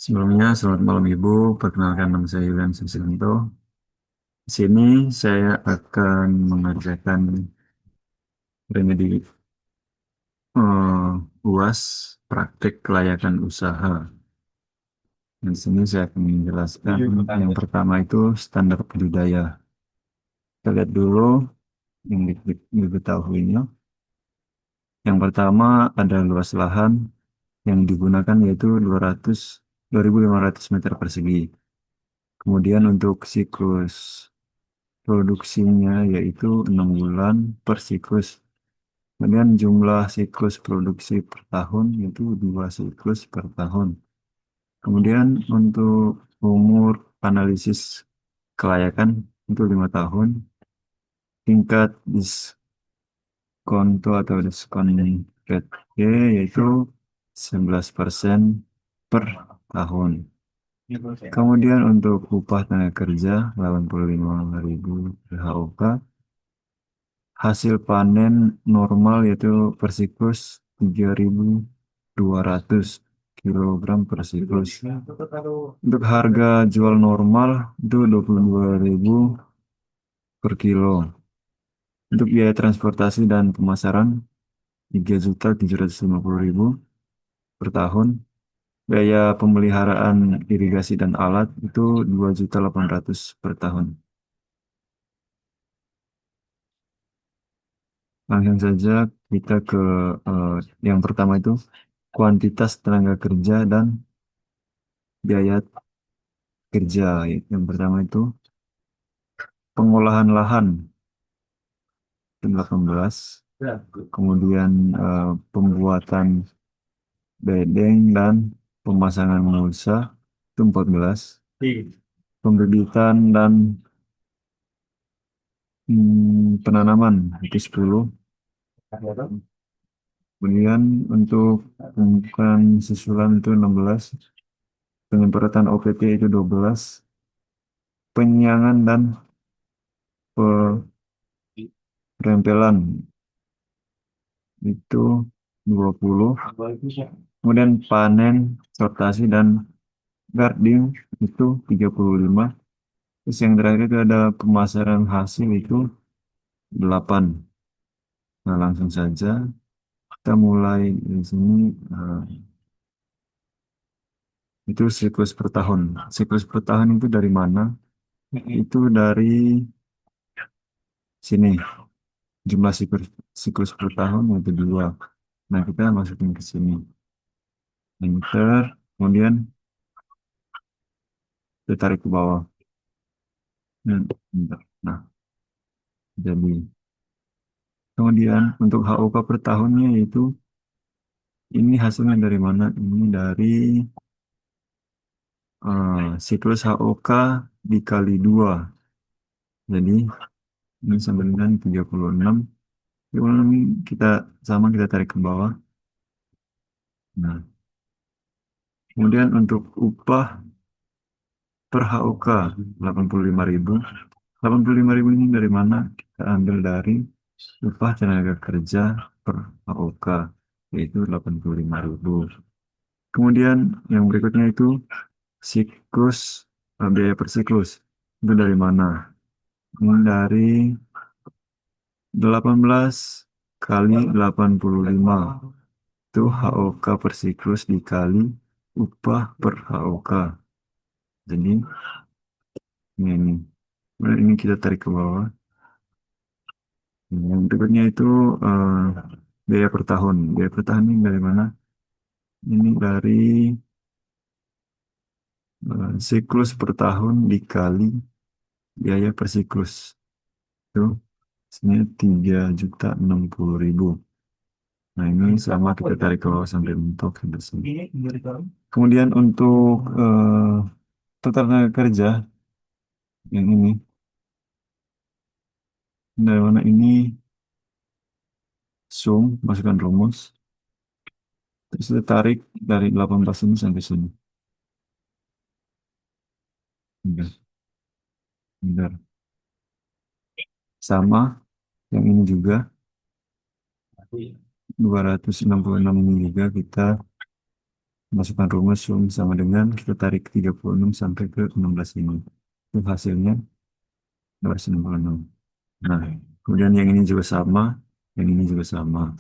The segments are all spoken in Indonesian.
Sebelumnya, selamat malam Ibu. Perkenalkan nama saya Yulian Susianto. Di sini saya akan mengerjakan remedi UAS praktik kelayakan usaha. Di sini saya akan menjelaskan yang pertama itu standar budidaya. Kita lihat dulu yang diketahuinya. Yang pertama ada luas lahan yang digunakan yaitu 2.500 meter persegi. Kemudian untuk siklus produksinya yaitu 6 bulan per siklus. Kemudian jumlah siklus produksi per tahun yaitu 2 siklus per tahun. Kemudian untuk umur analisis kelayakan itu 5 tahun. Tingkat diskonto atau diskon rate yaitu 11% per tahun. Kemudian untuk upah tenaga kerja 85.000 per HOK. Hasil panen normal yaitu per siklus 3.200 kilogram per siklus. Untuk harga jual normal itu 22.000 per kilo. Untuk biaya transportasi dan pemasaran 3.750.000 per tahun. Biaya pemeliharaan irigasi dan alat itu 2.800.000 per tahun. Langsung saja kita ke eh, yang pertama itu kuantitas tenaga kerja dan biaya kerja. Yang pertama itu pengolahan lahan itu 18, kemudian pembuatan bedeng dan pemasangan mulsa itu 14, pembibitan dan penanaman itu 10. Kemudian untuk pembukaan susulan itu 16, penyemprotan OPT itu 12, penyiangan dan perempelan itu 20. Kemudian panen, sortasi, dan guarding itu 35. Terus yang terakhir itu ada pemasaran hasil itu 8. Nah, langsung saja kita mulai di sini. eh, itu siklus per tahun. Siklus per tahun itu dari mana? Itu dari sini. Jumlah siklus per tahun itu 2. Nah, kita masukin ke sini. Enter. Kemudian kita tarik ke bawah. Bentar. Nah, jadi kemudian untuk HOK per tahunnya itu ini hasilnya dari mana? Ini dari siklus HOK dikali 2. Jadi ini sama dengan 36. 36 ini kita tarik ke bawah. Nah, kemudian untuk upah per HOK 85.000. 85.000 ini dari mana? Kita ambil dari upah tenaga kerja per HOK yaitu 85.000. Kemudian yang berikutnya itu siklus, biaya per siklus. Itu dari mana? Ini dari 18 kali 85. Itu HOK per siklus dikali upah per HOK. Jadi ini. Kemudian ini kita tarik ke bawah. Yang berikutnya itu eh, biaya per tahun. Biaya per tahun ini dari mana? Ini dari siklus per tahun dikali biaya per siklus. Itu sebenarnya 3.060.000. Nah, ini sama kita tarik ke bawah sampai mentok sampai sini. Kemudian untuk total tenaga kerja yang ini, dari mana ini sum, masukkan rumus. Terus kita tarik dari 18 ini sampai sini. Bentar, bentar. Sama yang ini juga 266 ini juga kita Masukkan rumus sama dengan kita tarik 36 sampai ke 16 ini. Itu hasilnya 266. Nah, kemudian yang ini juga sama, yang ini juga sama.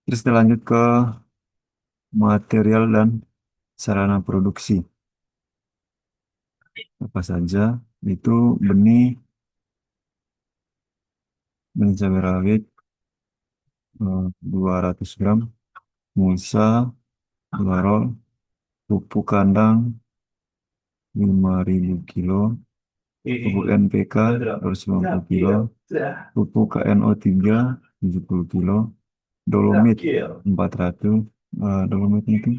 Terus kita lanjut ke material dan sarana produksi. Apa saja? Itu benih, benih cabai rawit 200 gram, mulsa 2 roll, pupuk kandang 5.000 kilo, pupuk NPK 250 kilo, pupuk KNO3 70 kilo, dolomit 400, dolomit itu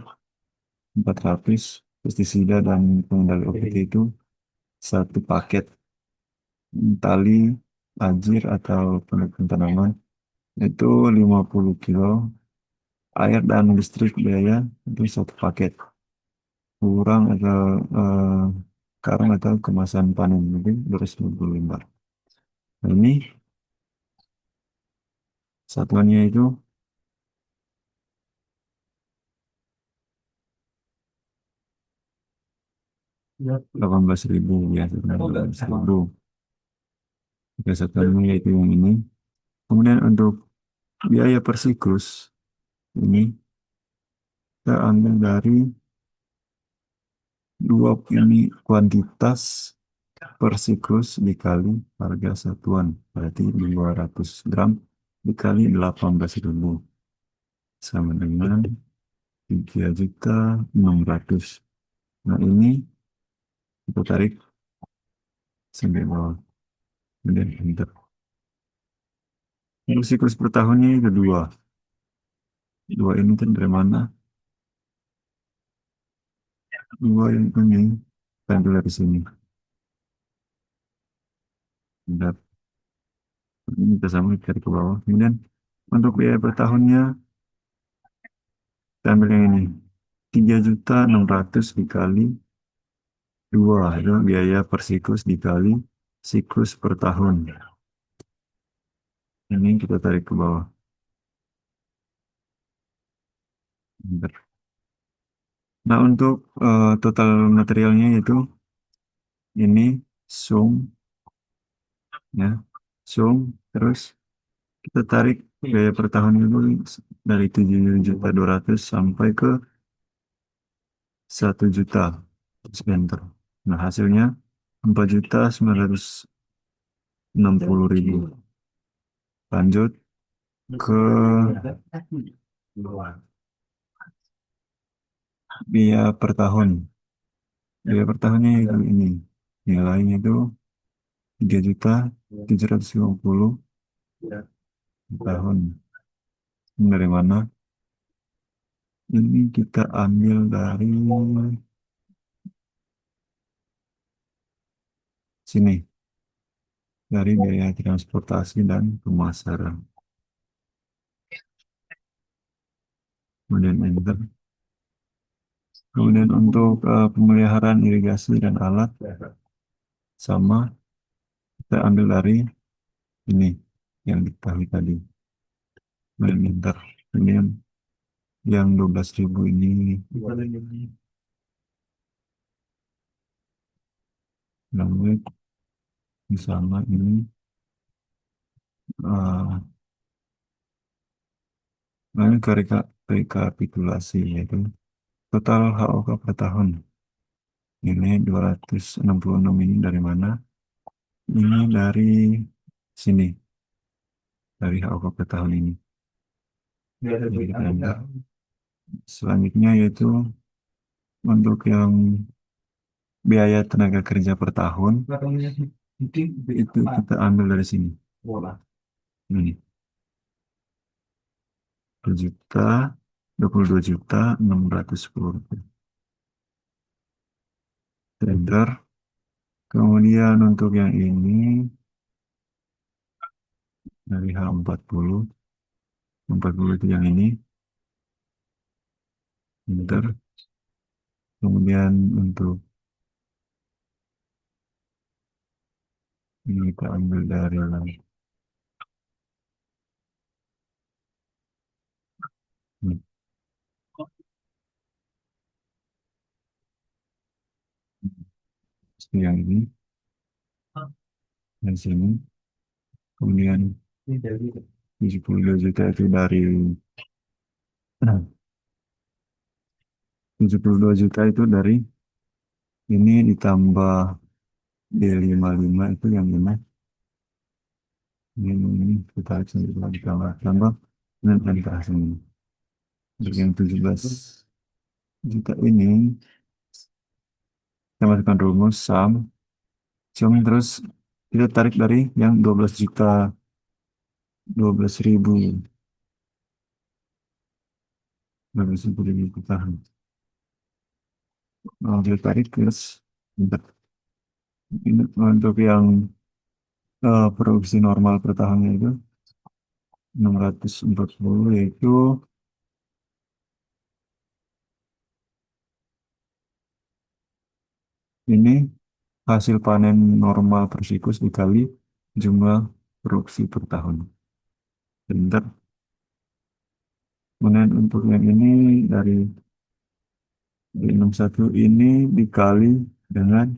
400, pestisida dan pengendali OPT itu satu paket, tali ajir atau pendukung tanaman itu 50 kilo, air dan listrik biaya itu satu paket, kurang atau karung atau kemasan panen mungkin 250 lembar. Nah, ini satuannya itu 18.000 ya, 18.000. Oke, satuannya yaitu yang ini. Kemudian untuk biaya per siklus ini kita ambil dari dua ini kuantitas per siklus dikali harga satuan, berarti 200 gram dikali 18.000 sama dengan 3.600. Nah, ini kita tarik sampai bawah, kemudian enter. Untuk siklus per tahunnya itu dua. Dua ini kan dari mana? Dua ini tampil dari sini. Bentar. Ini kita sama tarik ke bawah. Kemudian untuk biaya per tahunnya kita ambil yang ini. 3.600.000 dikali 2 itu biaya per siklus dikali siklus per tahun. Ini kita tarik ke bawah. Bentar. Nah, untuk total materialnya itu ini sum ya, sum terus kita tarik biaya per tahun itu dari 7.200.000 sampai ke 1 juta enter. Nah, hasilnya 4.960.000. Lanjut ke biaya per tahun. Biaya per tahunnya itu ini. Nilainya itu 3.750 per tahun. Ini dari mana? Ini kita ambil dari sini. Dari biaya transportasi dan pemasaran. Kemudian enter. Kemudian untuk pemeliharaan irigasi dan alat sama kita ambil dari ini yang diketahui tadi. Kemudian enter. Ini yang 12.000 ini lanjut sama ini lalu ke rekapitulasi yaitu total HOK per tahun. Ini 266 ini dari mana? Ini dari sini, dari HOK per tahun ini. Jadi kita enter. Selanjutnya yaitu untuk yang biaya tenaga kerja per tahun itu kita ambil dari sini. Ini 2 juta, 22.610. Enter. Kemudian untuk yang ini dari H40, 40 itu yang ini. Enter. Kemudian untuk ini kita ambil dari yang ini, dan sini. Kemudian 72 juta itu dari 72 juta itu dari ini ditambah D55 itu yang mana? Ini kita sendiri lagi tambah dan dikasih ini. Untuk yang 17 juta ini kita masukkan rumus sum terus kita tarik dari yang 12 juta 12.000 12.000 lebih tahan. Kita tarik terus bentar. Ini untuk yang produksi normal per tahunnya itu 640 yaitu ini hasil panen normal per siklus dikali jumlah produksi per tahun. Bentar. Kemudian untuk yang ini dari 61 ini dikali dengan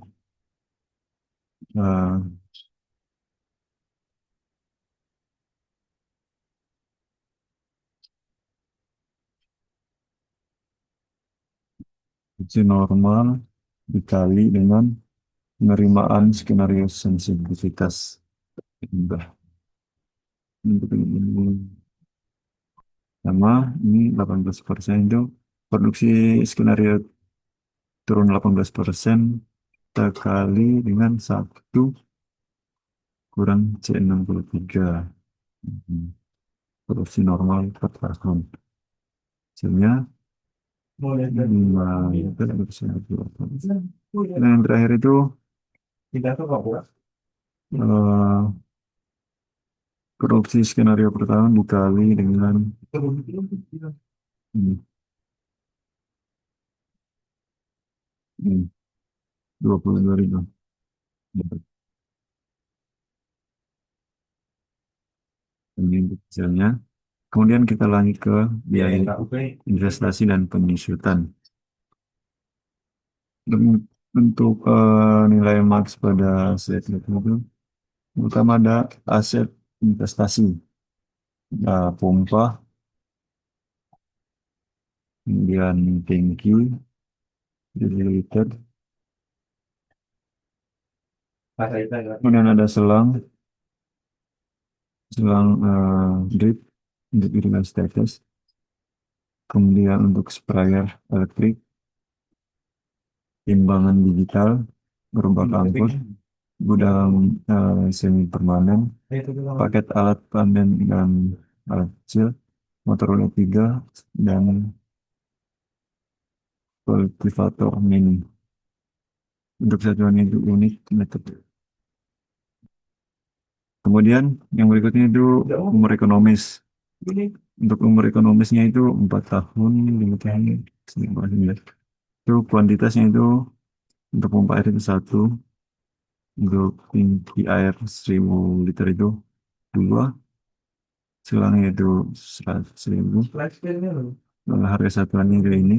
eh, produksi normal dikali dengan penerimaan skenario sensitivitas. Bentar. Untuk ini sama ini 18% itu produksi skenario turun 18% kita kali dengan 1 kurang C63. Hmm. Produksi normal per tahun. Hasilnya 5 liter bersih. Dan yang terakhir itu eh, produksi skenario per tahun dikali dengan ini, ini 22.000. Ini untuk hasilnya. Kemudian kita lanjut ke biaya investasi dan penyusutan. Untuk nilai max pada aset itu, utama ada aset investasi, pompa, kemudian tangki, liter, kemudian ada selang drip untuk irigasi tetes, kemudian untuk sprayer elektrik, timbangan digital, gerobak angkut, gudang semi permanen, paket alat panen dan alat kecil, motor roda 3, dan kultivator mini. Untuk satuan itu unit metode. Kemudian yang berikutnya itu umur ekonomis. Untuk umur ekonomisnya itu 4 tahun, 5 tahun, 9. Itu kuantitasnya itu untuk pompa air itu 1, untuk tangki air 1.000 liter itu 2, silangnya itu 100.000. Harga satuannya itu ini.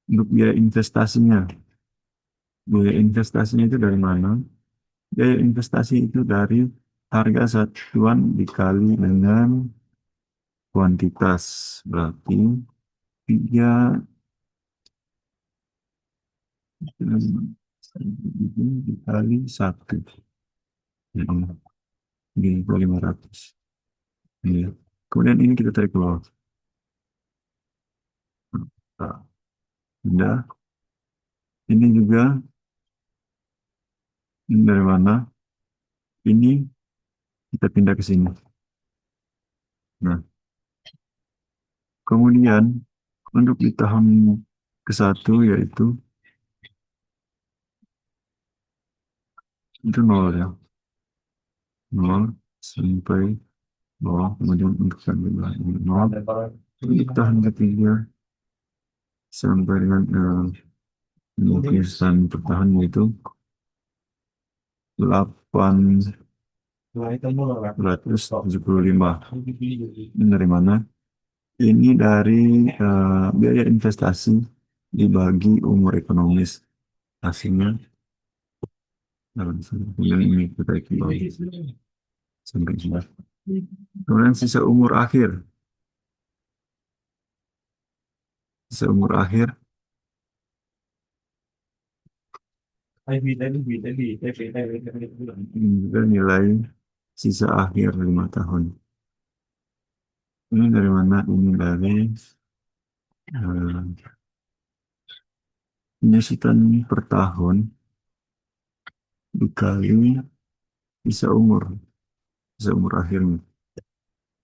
Untuk biaya investasinya itu dari mana? Biaya investasi itu dari harga satuan dikali dengan kuantitas. Berarti 3 dikali 1. Jadi 500. Iya. Kemudian ini kita tarik keluar. Nah, udah. Ini juga ini dari mana? Ini kita pindah ke sini. Nah, kemudian untuk di tahun ke-1 yaitu itu 0 ya. 0 sampai bawah. Kemudian untuk tahun kedua ini 0. Untuk tahun ketiga sampai dengan lukisan per tahun yaitu 875. Ini dari mana? Ini dari biaya investasi dibagi umur ekonomis hasilnya Kemudian ini kita ikuti sampai sini. Kemudian sisa umur akhir. Sisa umur akhir ini juga nilai sisa akhir 5 tahun. Ini dari mana? Ini dari eh, penyusutan per tahun dikali sisa umur akhirnya.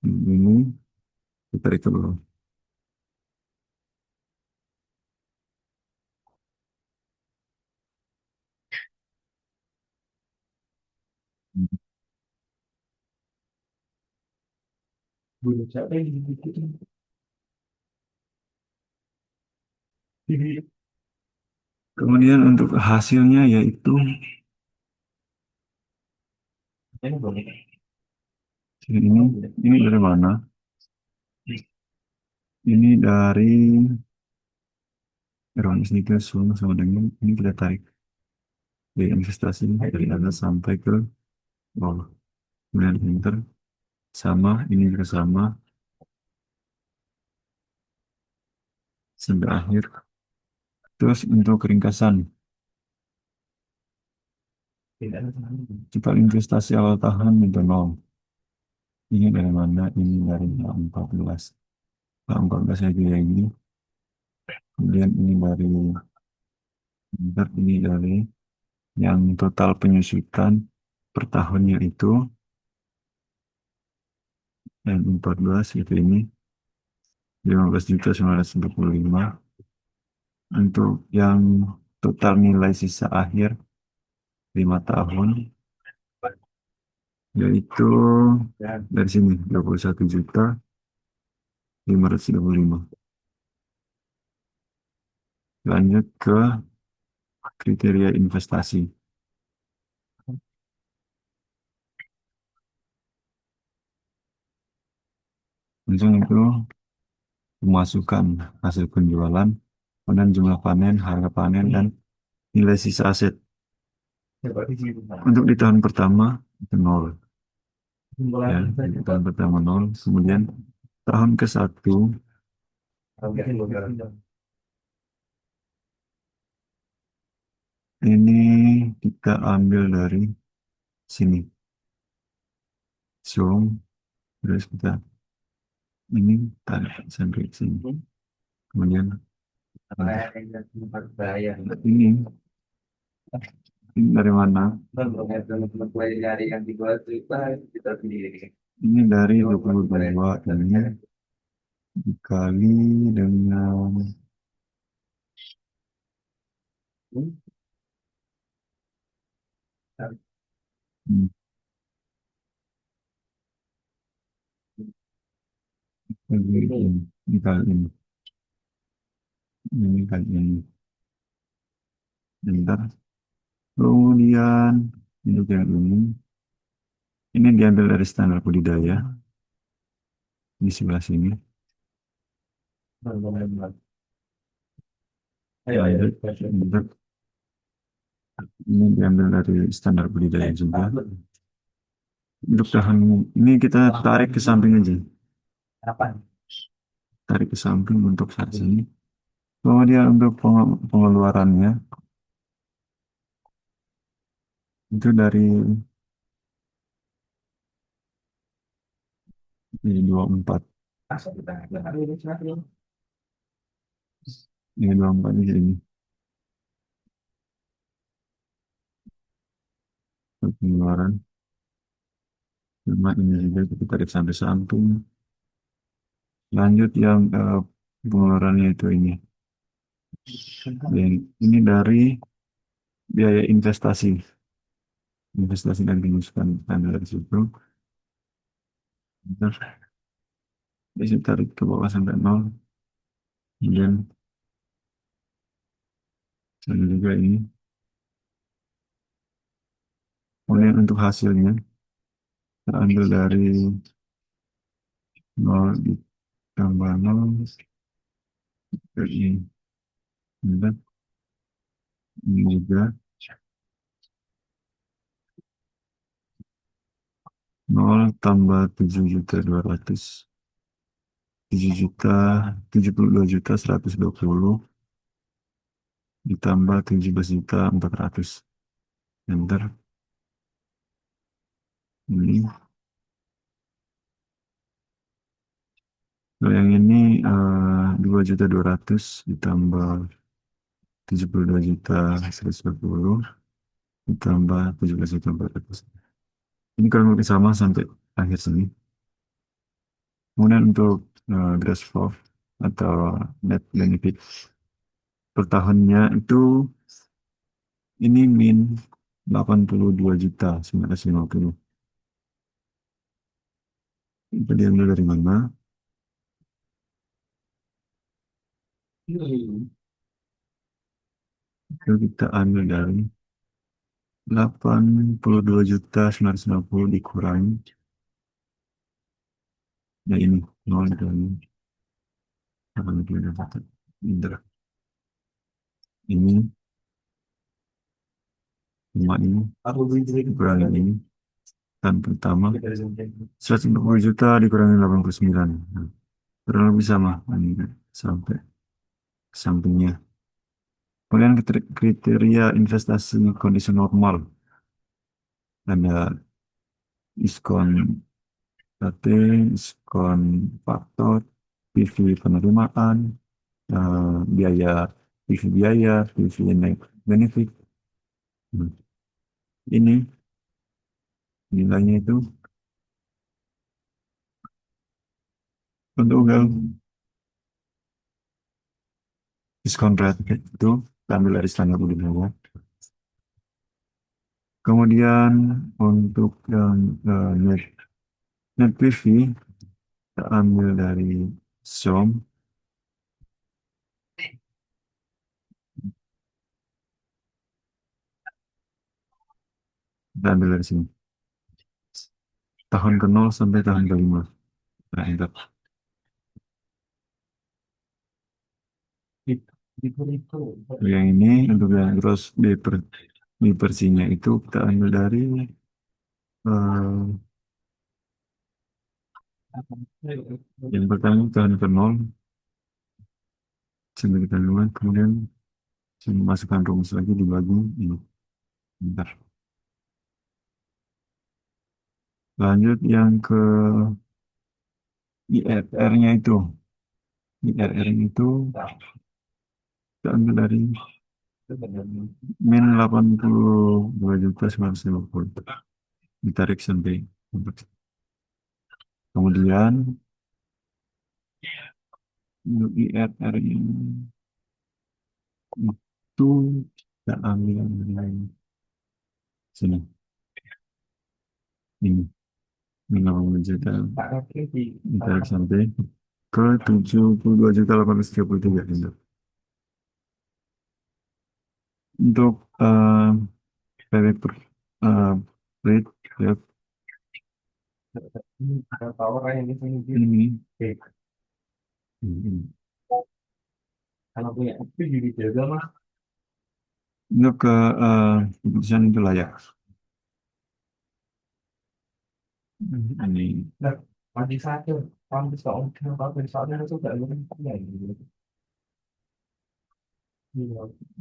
Ini kita itu loh. Kemudian untuk hasilnya yaitu ini dari mana? Ini dari rumus ini sama dengan ini kita tarik dari investasi dari atas sampai ke bawah. Kemudian enter sama ini juga sama sampai akhir. Terus untuk ringkasan kita investasi awal tahun itu nol. Ini dari mana? Ini dari 14. 14 saya yang ini. Kemudian ini dari ini dari yang total penyusutan per tahunnya itu yang 14 itu ini 15.945 untuk yang total nilai sisa akhir 5 tahun yaitu dari sini 21.535. Lanjut ke kriteria investasi. Langsung itu pemasukan hasil penjualan, kemudian jumlah panen, harga panen, dan nilai sisa aset. Untuk di tahun pertama itu nol, ya, di tahun pertama nol. Kemudian tahun ke-1 ini kita ambil dari sini, zoom, terus kita ini tarik sampai sini. Kemudian ini dari mana? Ini dari 22 ini dikali dengan hmm, dikali ini kali ini. Bentar. Kemudian untuk yang ini diambil dari standar budidaya di sebelah sini. Bentar. Ini diambil dari standar budidaya juga. Untuk tahun ini kita tarik ke samping aja. Tarik ke samping untuk saat ini. Kemudian untuk pengeluarannya itu dari ini 24. Ini 24 ini untuk pengeluaran. Cuma ini juga kita tarik sampai samping. Lanjut yang pengeluarannya itu ini. Dan ini dari biaya investasi. Investasi dan pengusutan standar dari situ. Bentar. Bisa tarik ke bawah sampai nol. Kemudian sama juga ini. Kemudian untuk hasilnya kita ambil dari nol ditambah nol ke ini. Bentar. Ini juga Nol tambah 7.200, 7.072.120 ditambah 17.400. Enter. Ini. Kalau yang ini 2.200.000 ditambah 72.120 ditambah 17.400. Ini kurang lebih sama sampai akhir sini. Kemudian untuk gross profit atau net benefit per tahunnya itu ini min 82.950. Itu diambil dari mana? Itu kita ambil dari 82.950 dikurangi. Ya ini, 0 dari 82 juta. Indra. Ini, 5 ini, dikurangi ini. Dan pertama, 140 juta dikurangi 89. Nah, kurang lebih sama. Ini sampai sampingnya. Kemudian kriteria investasi kondisi normal. Ada diskon KT, diskon faktor, PV penerimaan, biaya, PV biaya, PV net benefit. Nah, ini nilainya itu untuk diskon rate itu kita ambil dari standar budaya. Kemudian untuk yang net PV kita ambil dari SOM, kita ambil dari sini. Tahun ke 0 sampai tahun ke 5. Nah, enter. Yang ini untuk yang gross diversinya itu kita ambil dari eh, yang pertama tahun ke 0 sampai kita 5, kemudian saya masukkan rumus lagi dibagi ini. Bentar. Lanjut yang ke IRR-nya itu. IRR-nya itu kita ambil dari min 82.950 ditarik sampai. Kemudian untuk IRR-nya itu kita ambil dari sini. Ini. Min 80 juta ditarik sampai ke 72.833. Untuk PW per eh, rate ya, ini untuk ke keputusan itu layak. Ini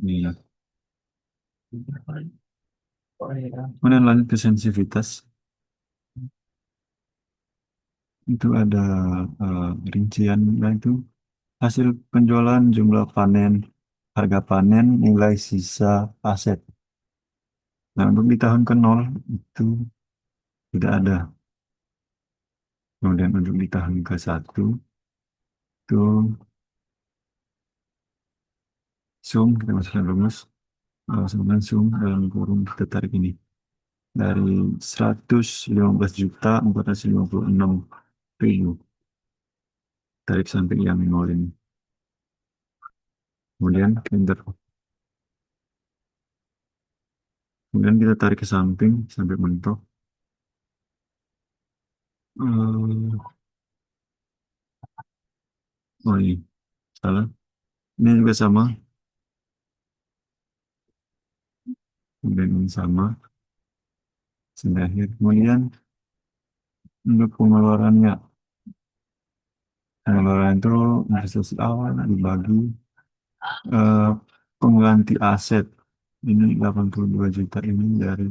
ini. Kemudian lanjut ke sensitivitas. Itu ada rincian itu hasil penjualan, jumlah panen, harga panen, nilai sisa aset. Nah, untuk di tahun ke 0 itu tidak ada. Kemudian untuk di tahun ke 1 itu sum, kita masukkan rumus. Langsung sum dalam kurung kita tarik ini. Dari 115.456.000. Tarik sampai yang 0 ini. Kemudian enter. Kemudian kita tarik ke samping sampai mentok. Eh, oh ini salah. Ini juga sama. Kemudian ini sama. Sampai akhir. Kemudian Untuk pengeluarannya, pengeluaran itu investasi awal dibagi eh, pengganti aset. Ini 82 juta ini dari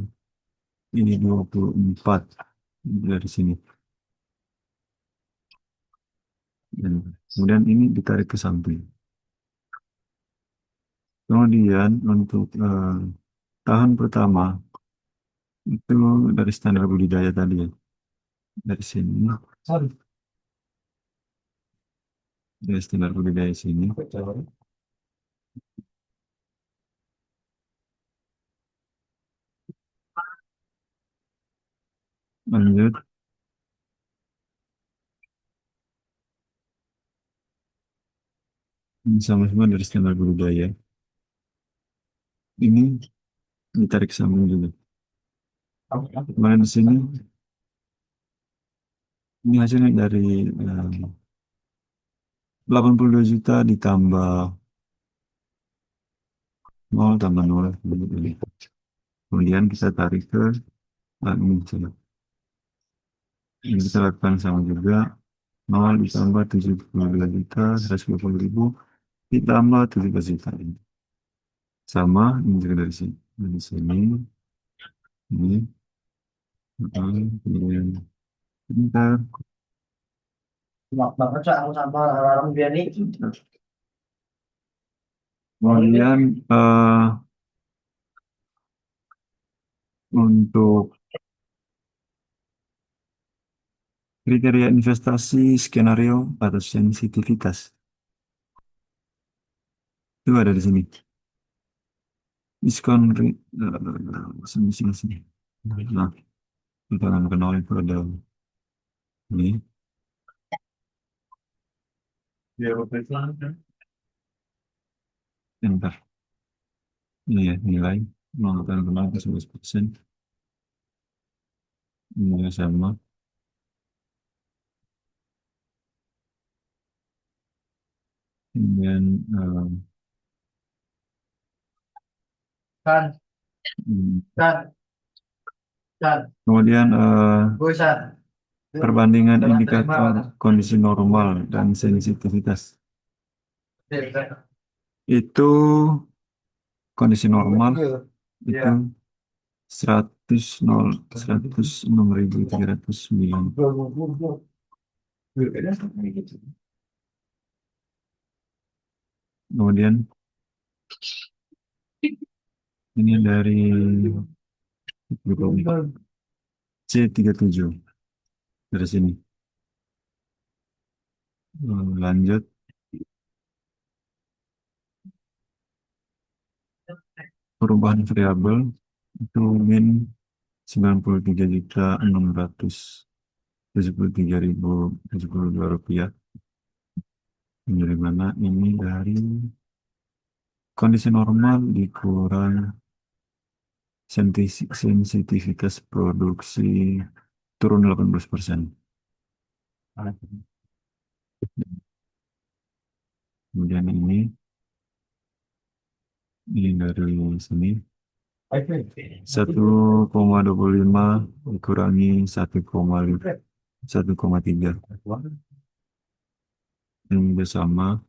ini 24 dari sini. Dan kemudian ini ditarik ke samping. Kemudian untuk tahun pertama itu dari standar budidaya tadi ya. Dari sini, dari standar budidaya sini. Lanjut, ini sama-sama dari standar budidaya. Ini ditarik samping juga. Kemudian di sini, ini hasilnya dari 82 juta ditambah 0 tambah 0. Kemudian kita tarik ke ini. Coba. Ini kita lakukan sama juga. 0 ditambah 72 juta, 120 ribu, ditambah 17 juta. Ini. Sama, ini juga dari sini. Dari sini, ini, kemudian bentar. Banget Cak, aku sama orang biar nih. Kemudian untuk kriteria investasi skenario atau sensitivitas itu ada di sini. Diskon sini sini sini. Nah, kita akan kenal itu ada ini. Bentar. Ini ya nilai melakukan kenal ke 11%. Ini sama. Kemudian Kan, hmm, kan, kan. kemudian Gue San. perbandingan indikator kondisi normal dan sensitivitas itu kondisi normal itu 106.309. Kemudian ini dari C37 dari sini. Lanjut perubahan variabel itu min 93.673.072 rupiah. Ini dari mana? Ini dari kondisi normal dikurang sensitivitas produksi turun 18%. Kemudian ini dari sini 1,25 dikurangi 1,3. Ini bersama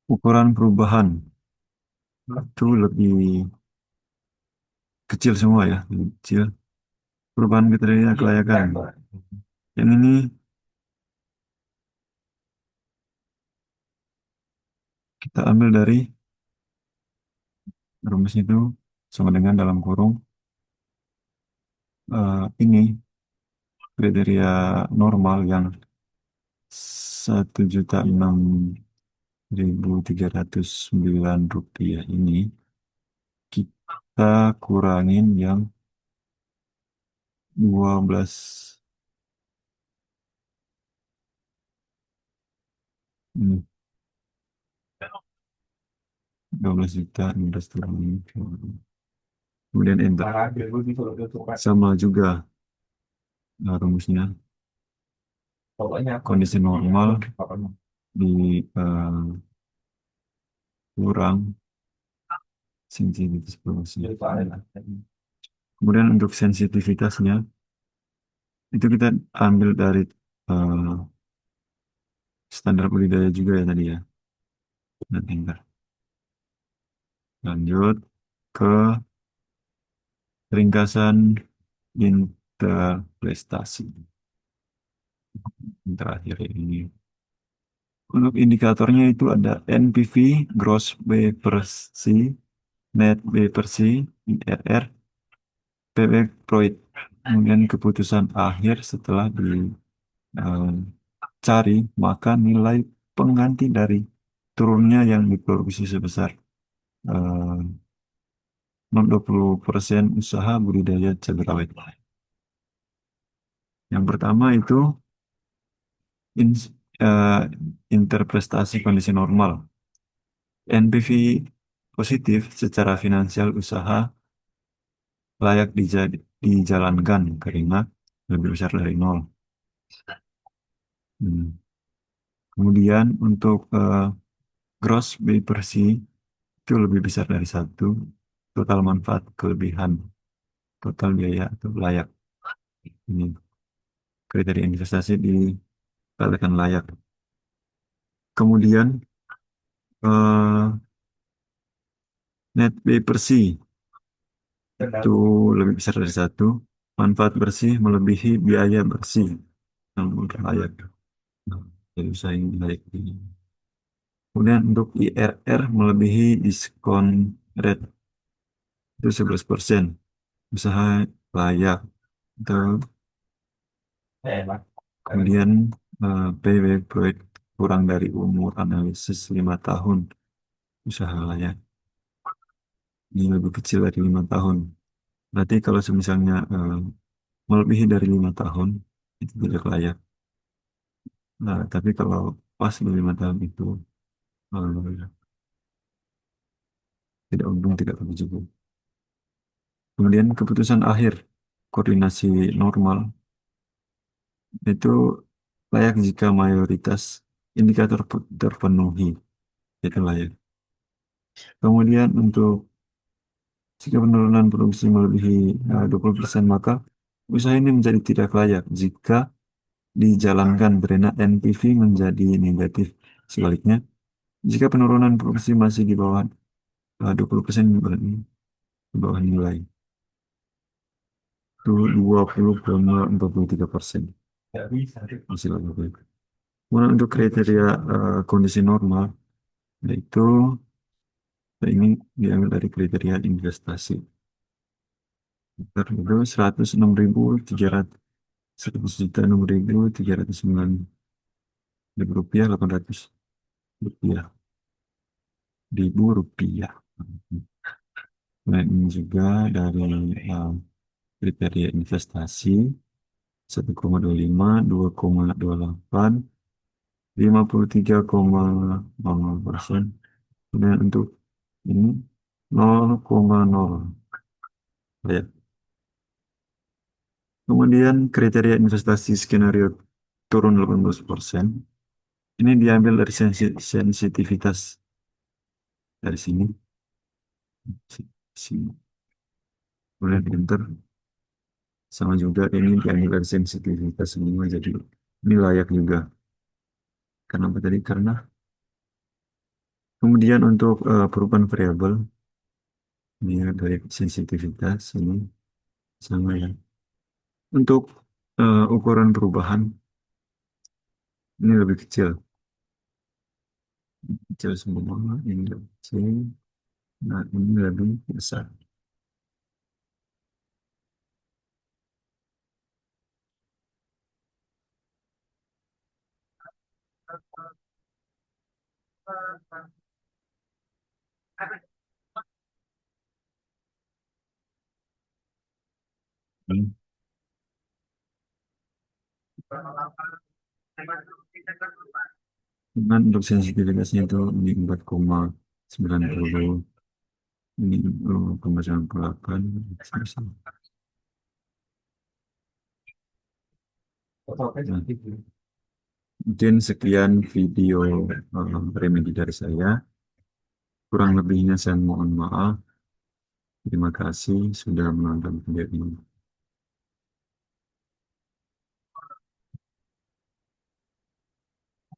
ukuran perubahan itu lebih kecil semua ya, lebih kecil. Perubahan kriteria kelayakan. Yang ini kita ambil dari rumus itu sama dengan dalam kurung ini kriteria normal yang 1.006.309 ini kita kurangin yang 12 ini 12 juta 16 ini. Kemudian enter sama juga rumusnya kondisi normal di kurang Sensitivitas produksi. Kemudian untuk sensitivitasnya itu kita ambil dari eh, standar budidaya juga ya tadi ya. Nanti ntar lanjut ke ringkasan interpretasi yang terakhir ini. Untuk indikatornya itu ada NPV, gross B per C, net B per C, IRR, PB Proid. Kemudian keputusan akhir setelah dicari, maka nilai pengganti dari turunnya yang diproduksi sebesar 20% usaha budidaya cabai rawit. Yang pertama itu in- eh, interpretasi kondisi normal. NPV positif secara finansial usaha layak dijalankan karena lebih besar dari nol. Hmm. Kemudian untuk gross B per C itu lebih besar dari satu, total manfaat kelebihan, total biaya atau layak. Ini kriteria investasi dikatakan layak. Kemudian eh, net B per C itu lebih besar dari satu, manfaat bersih melebihi biaya bersih yang udah layak. Nah, jadi usaha ini layak. Kemudian untuk IRR melebihi diskon rate itu 11%. Usaha layak. Itu kemudian payback proyek kurang dari umur analisis 5 tahun. Usaha layak. Ini lebih kecil dari 5 tahun. Berarti kalau misalnya melebihi dari 5 tahun, itu tidak layak. Nah, tapi kalau pas di 5 tahun itu eh, tidak untung, tidak rugi juga. Kemudian keputusan akhir, koordinasi normal, itu layak jika mayoritas indikator terpenuhi, itu layak. Kemudian untuk jika penurunan produksi melebihi 20%, maka usaha ini menjadi tidak layak jika dijalankan karena NPV menjadi negatif. Sebaliknya, jika penurunan produksi masih di bawah 20%, berarti di bawah nilai itu 20,43%. Masih lebih baik. Kemudian untuk kriteria kondisi normal, yaitu ini diambil dari kriteria investasi. Itu 106.300, 106.309 rupiah, 800 rupiah. Nah, ini juga dari kriteria investasi 1,25, 2,28, 53,00%. Kemudian untuk ini 0,0. Ya. Kemudian kriteria investasi skenario turun 18%. Ini diambil dari sensitivitas dari sini. Sini. Kemudian enter. Sama juga ini diambil dari sensitivitas semua. Jadi ini layak juga. Kenapa tadi? Karena kemudian untuk perubahan variabel ini dari sensitivitas ini sama ya. Untuk ukuran perubahan ini lebih kecil. Kecil semua, ini lebih kecil. Nah, ini lebih besar. Hmm. Dengan untuk sensitivitasnya itu di 4,90, ini 0,98. Nah, mungkin sekian video remedi dari saya. Kurang lebihnya saya mohon maaf. Terima kasih sudah menonton video ini.